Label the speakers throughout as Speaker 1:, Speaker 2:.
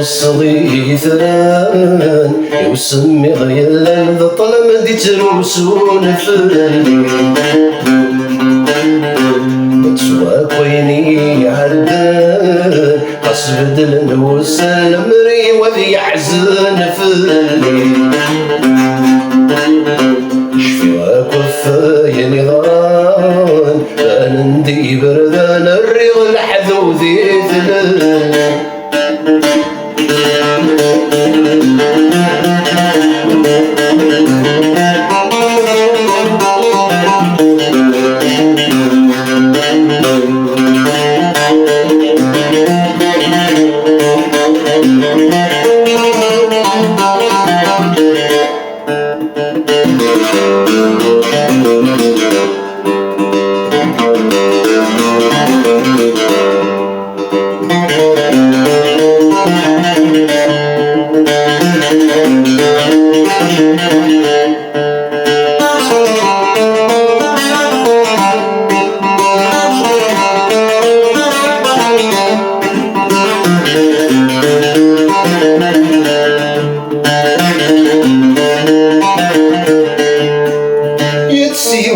Speaker 1: الصغير ثران يوسمي غيلان ذا طلم دي تروسون فلي تسواك ويني عدان قص بدل نوسل مري وذي يحزن فلي شفيواك وفايا نظام انا ندي بردان الريغ الحذو ذي ثلال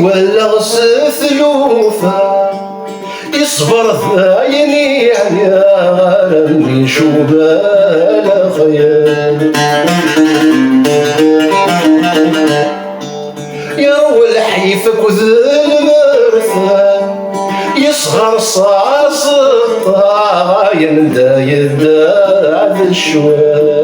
Speaker 1: ولا غصف ثلوفة يصبر ثايني يا غرمي شو بلا خيال يروي حيفك وذل مرثى يصغر صاص الطاين دا يدعى الشوال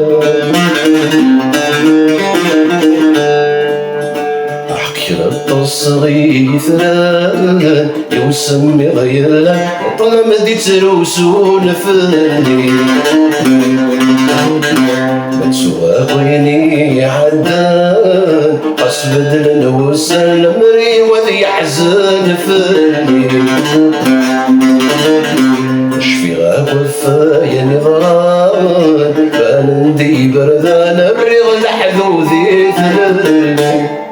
Speaker 1: الصغير ثران يوسمي غيران طلم دي تروسون فلي متسواك ويني عدان قص بدل نوسل مري وذي يحزن فلي شفي غاك وفايا نظران فانا ندي بردان الريغ الحذو ذي ثلالي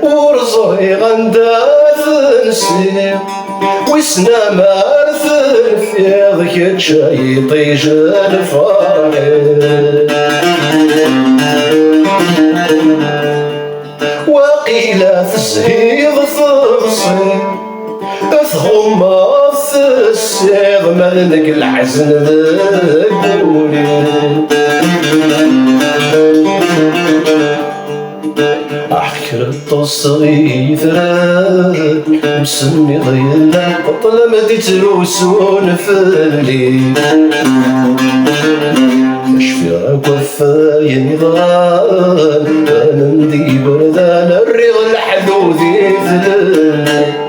Speaker 1: ورزقي غنداث نسيم وسنا مارث الفيض كتشاي طيجان فرحي وقيل تزهيض فصي ثغمة السيغ مالك الحزن ذاكولي أحكي الصغير ثران مسمي غيلا طلم دي تروسون فلي شفي راك وفايا نظام انا ندي بردان الريغ الحذو ذي ثلال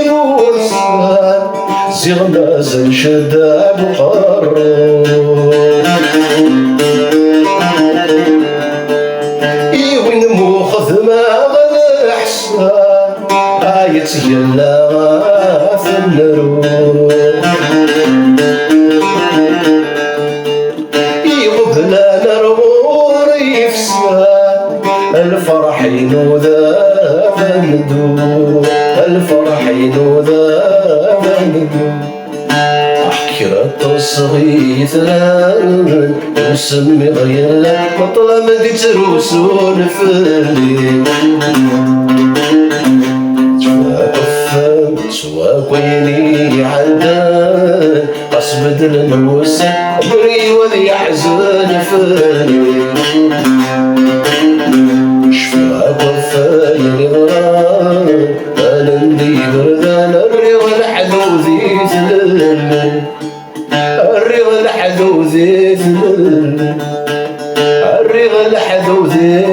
Speaker 1: نورسان زيغنا زن شداب وقرر وين موخذ ما غدا حسان آية يلا غاف النروح بلا نرغور يفسان الفرح ينوذاب الندوب الفرح ينوذاب الندوب احكي الصغير ثلان وسمي غيلا مطلع ما تروسون في الليل سوا كويني عندان قصبد الموسى بري وذي يحزن فاني شفاك وفاني غرام انا ندي بردان الريض الحدوذي ثلل الريض الحدوذي ثلل الريض الحدوذي